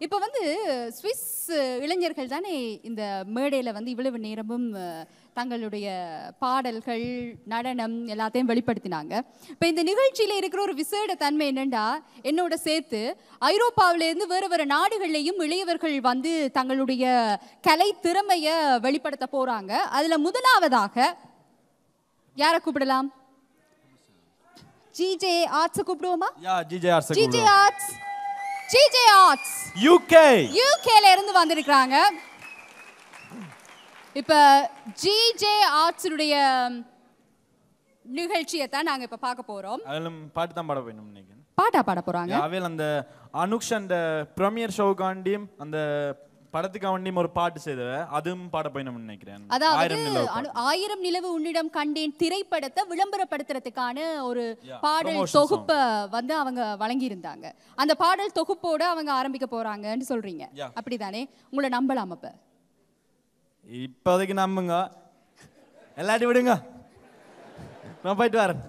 இப்போ வந்து சுவிஸ் இளைஞர்கள் தானே இந்த மேடையில் வந்து இவ்வளவு நேரமும் தங்களுடைய பாடல்கள் நடனம் எல்லாத்தையும் வெளிப்படுத்தினாங்க. இப்போ இந்த நிகழ்ச்சியில் இருக்கிற ஒரு விசேட தன்மை என்னென்னா, என்னோட சேர்த்து ஐரோப்பாவிலேருந்து வேறு வேறு நாடுகள்லையும் இளையவர்கள் வந்து தங்களுடைய கலை திறமையை வெளிப்படுத்த போகிறாங்க. அதில் முதலாவதாக யாரை கூப்பிடலாம்? ஜிஜே ஆர்ட்ஸை கூப்பிடுவோமா? ஜிஜே ஆர்ட்ஸ் யூகேல இருந்து வந்திருக்காங்க. இப்ப ஜிஜே ஆர்ட்ஸுடைய நிகழ்ச்சியை தான் நாங்க இப்ப பார்க்க போறோம். அதெல்லாம் பாட்டு தான் பாட போறோம் நினைக்கிறேன். பாட்டா பாட போறாங்க. அவையில் அந்த அனுக்ஷ் அந்த பிரீமியர் ஷோக்காண்டியும் அந்த படத்துக்கு அவண்டியும் ஒரு பாட்டு செய்தவ அதுவும் பாட போயிடும் நினைக்கிறேன். அதாவது 1000 நிலவு உன்னிடம் கண்டேன் திரைப்படத்தை விளம்பரப்படுத்துறதுக்கான ஒரு பாடல் தொகுப்பை வந்து அவங்க வழங்கி இருந்தாங்க. அந்த பாடல் தொகுப்போட அவங்க ஆரம்பிக்க போறாங்கன்னு சொல்றீங்க, அப்படிதானே? உங்களை நம்பலாம்? அப்ப இப்போதைக்கு நம்புங்க, எல்லாத்தையும் விடுங்க, நான் போயிட்டு வரேன்.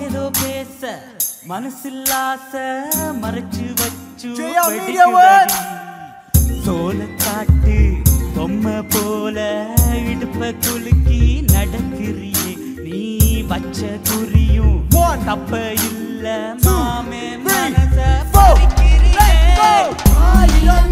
ஏதோ பேச மனசில் ஆசை மறைச்சு வச்சு சோல காட்டு பொம்மை போல இடுப்ப குலுக்கி நடக்கிறியே நீ வச்ச குறியும் தப்ப இல்ல மாமே மனச பறிக்கிறியே. ஆயிரம்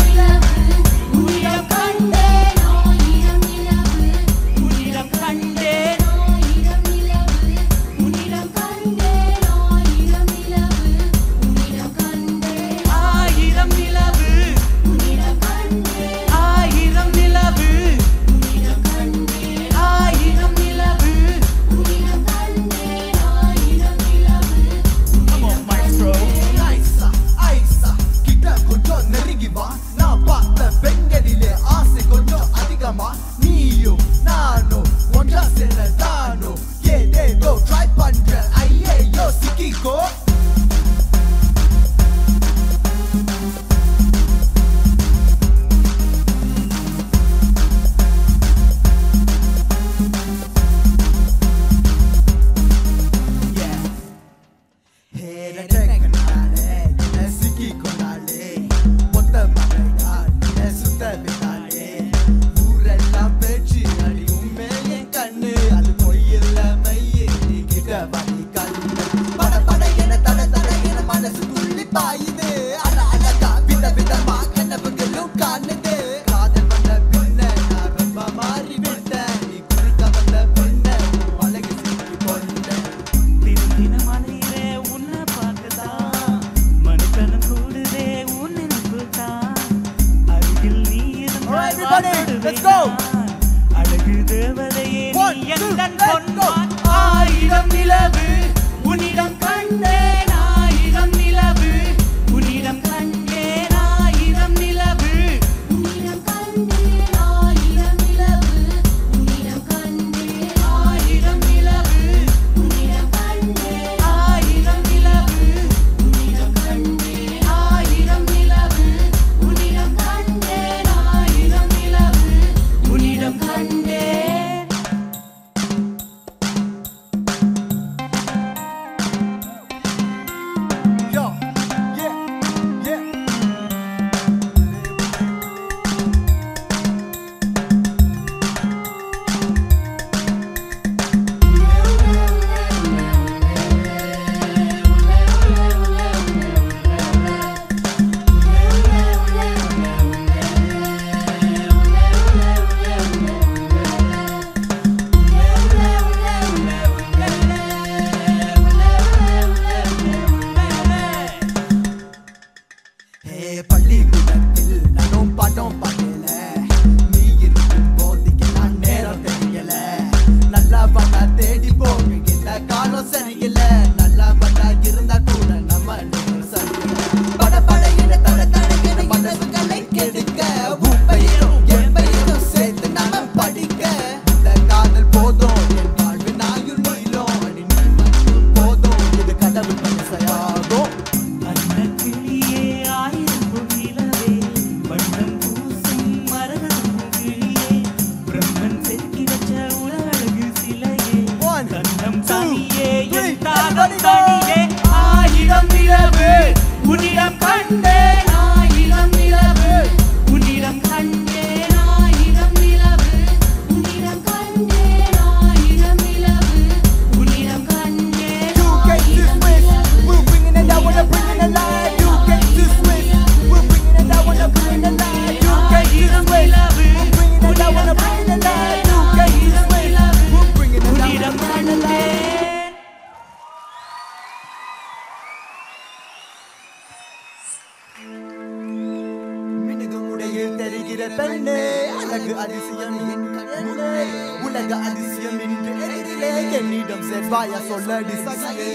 மினுகுமுடையில் தெரிகிற பெண்ணே அழகு அதிசயம் என் கண்ணே உலக அதிசயம் என்று எதிரிலே என்னிடம் சேர்வாயா சொல்ல டிசையே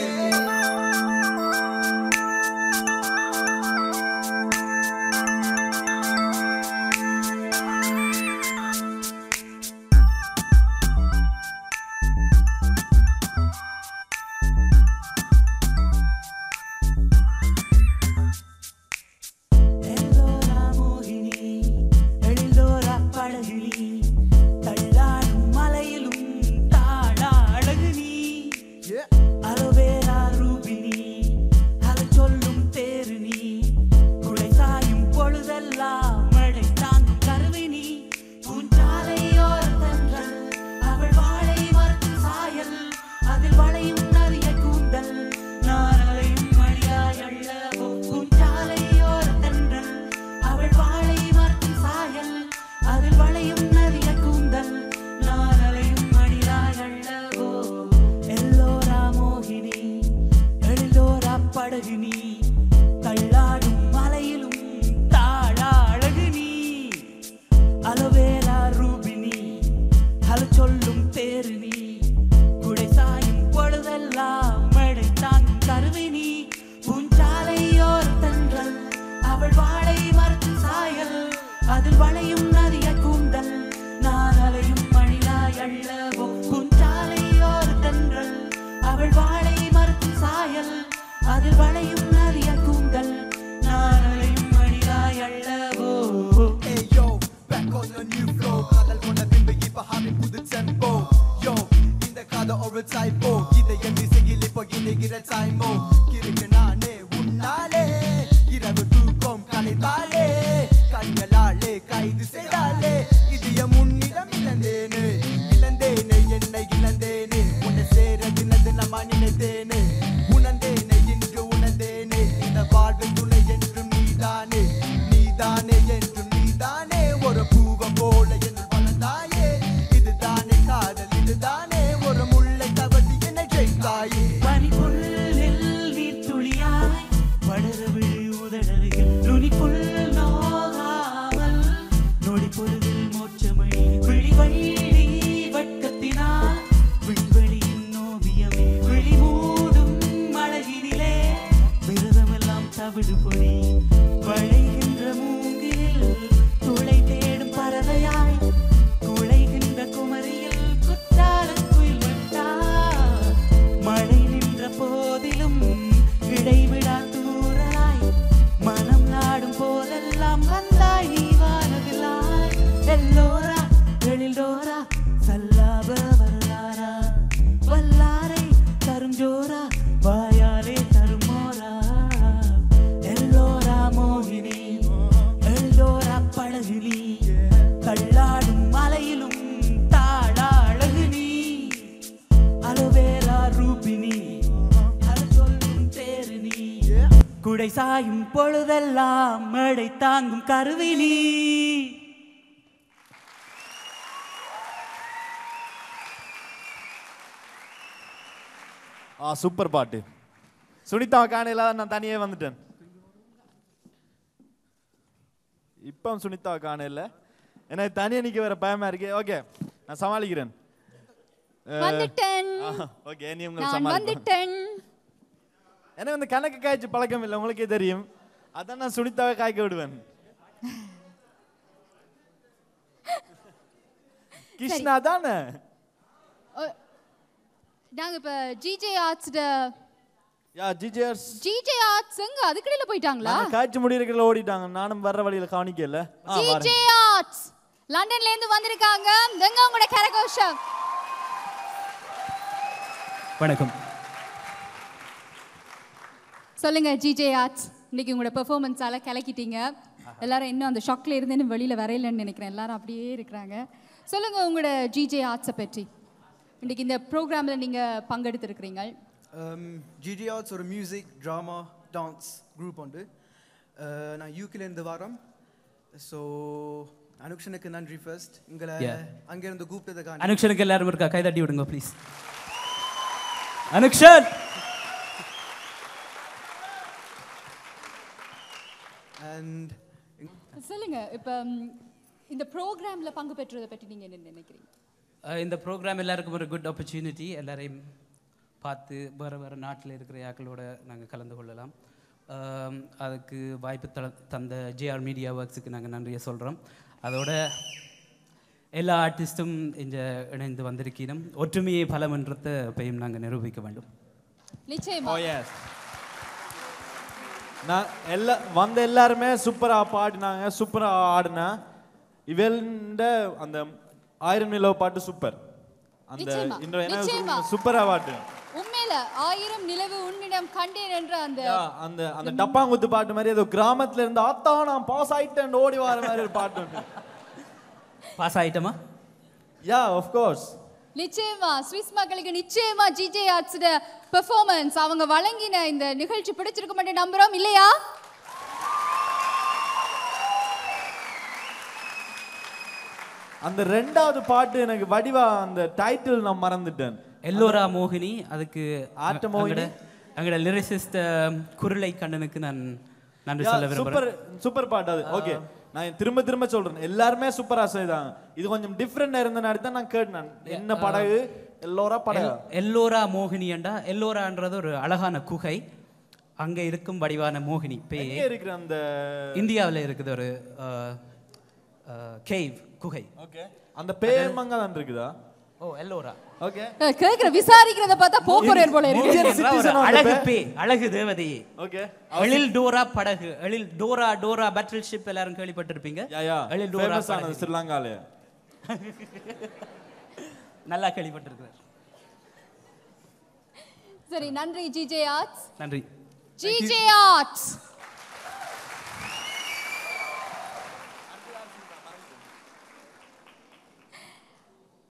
சாயும் பொழுதெல்லாம் மழை தாங்கும் கருவினி. சூப்பர் பாட்டு. சுனிதா காணையில நான் தனியே வந்துட்டேன். இப்போ சுனிதா காணையில எனக்கு தனியே நிக்க வர பயமா இருக்கு. ஓகே நான் சமாளிக்கிறேன். வந்துட்டேன். ஓகே நீ உங்களுக்கு சமாளி. வந்துட்டேன். எனக்கு வந்து கணக்கு காய்ச்சி பழக்கம் இல்லை, உங்களுக்கே தெரியும். அதான் நான் சுனிதாவை காய்க்க விடுவேன். கிருஷ்ணா தானே? நாங்க இப்ப ஜிஜே ஆர்ட்ஸ் ஜிஜே ஆர்ட்ஸ் அதுக்கடையில போயிட்டாங்களா? காய்ச்சி முடியறதுல ஓடிட்டாங்க. நானும் வர்ற வழியில கவனிக்கல. ஜிஜே ஆர்ட்ஸ் லண்டன்ல இருந்து வந்திருக்காங்க. எங்க உங்களோட கரகோஷம்? வணக்கம். சொல்லுங்க ஜிஜே ஆர்ட்ஸ், இன்னைக்கு உங்களோட பெர்ஃபார்மன்ஸால கலக்கிட்டீங்க. எல்லாரும் இன்னும் அந்த ஷாக்ல இருந்து வெளியில வரையலன்னு நினைக்கிறேன். எல்லாரும் அப்படியே இருக்கிறாங்க. சொல்லுங்க உங்களோட ஜிஜே ஆர்ட்ஸை பற்றி. இன்னைக்கு இந்த ப்ரோக்ராமில் நீங்கள் பங்கெடுத்துருக்கிறீங்க. ஜிஜே ஆர்ட்ஸ் ஒரு மியூசிக், ட்ராமா, டான்ஸ் குரூப் உண்டு. நான் யூகேலேருந்து வரோம். ஸோ அனுக்ஷனுக்கு நன்றி ஃபர்ஸ்ட். உங்களை அங்கேருந்து கூப்பிட்டதுக்காக. அனுக்ஷனுக்கு எல்லாரும் இருக்கா? கைதட்டி விடுங்க ப்ளீஸ். அனுக்ஷன் and சொல்லுங்க இப்போ இந்த ப்ரோக்ராம்ல பங்கு பெற்றதை பற்றி நீங்க என்ன நினைக்கிறீங்க? இந்த ப்ரோக்ராம் எல்லாருக்கும் ஒரு குட் ஆப்பர்ச்சுனிட்டி. எல்லாரையும் பார்த்து வேறு வேறு நாட்டில் இருக்கிற யாக்களோட நாங்கள் கலந்து கொள்ளலாம். அதுக்கு வாய்ப்பு தந்த ஜேஆர் மீடியா ஒர்க்ஸுக்கு நாங்கள் நன்றியை சொல்கிறோம். அதோட எல்லா ஆர்டிஸ்ட்டும் இங்கே இணைந்து வந்திருக்கிறோம். ஒற்றுமையை பலமன்றத்தை எப்பயும் நாங்கள் நிரூபிக்க வேண்டும். நிச்சயமா. நான் வந்த எல்லாருமே சூப்பரா பாடினாங்க, சூப்பரா ஆடினா. இவல்ட அந்த 1000 நிலவு பாட்டு சூப்பர். அந்த சூப்பரா பாட்டு உண்மையில 1000 நிலவு உன்னிடம் கண்டேன் என்ற அந்த டப்பாங்குத்து பாட்டு மாதிரி ஏதோ கிராமத்துல இருந்து ஆத்தா நான் பாஸ் ஆயிட்டேன் ஓடி வர மாதிரி ஒரு பாட்டு உண்டு. பாஸ் ஆயிட்டமா? Yeah of course. நிச்சயமா ஸ்விஸ் மக்களுக்கு நிச்சயமா ஜிஜே ஆர்ட்ஸ் பெர்ஃபார்மன்ஸ் அவங்க வழங்கின இந்த நிகழ்ச்சி பிடிச்சிருக்க மாட்டே நம்புறோம் இல்லையா? அந்த ரெண்டாவது பாட்டு எனக்கு வடிவா அந்த டைட்டில் நான் மறந்துட்டேன். எல்லோரா மோகினி. அதுக்கு ஆட்ட மோகினி அங்கட லிரிசிஸ்ட் குருளை கண்ணனுக்கு நான் நன்றி சொல்ல விரும்புறேன். சூப்பர் பாட்டு அது. ஓகே, நான் திரும்ப சொல்றேன், எல்லாருமே சூப்பரா செய்தாங்க. இது கொஞ்சம் டிஃபரெண்டா இருந்த நேரத்தை நான் கேட்டேன். என்ன படகு? எல்லோரா படகு. எல்லோரா மோகினி என்றா எல்லோரான்றது ஒரு அழகான குகை. அங்க இருக்கும் வடிவான மோகினி பேய் இருக்கிற அந்த இந்தியாவில் இருக்குது ஒரு கேவ் குகை. ஓகே, அந்த பேய் மங்க தான் இருக்குதா? ஓ எல்லோரா. ஓகே, கேக்குற விசாரிக்கிறத பார்த்தா போப்போரேர் போல இருக்கு. அழகு பேய், அழகு தேவதை. ஓகே, எழில் டோரா படகு. எழில் டோரா பேட்டில் ஷிப் எல்லாரும் கேள்விப்பட்டிருப்பீங்க. எழில் டோரா ஸ்ரீலங்கால நல்லா கேள்விப்பட்டிருக்கிறார். சரி, நன்றி ஜிஜே ஆர்ட்ஸ். நன்றி ஜிஜே ஆர்ட்ஸ்.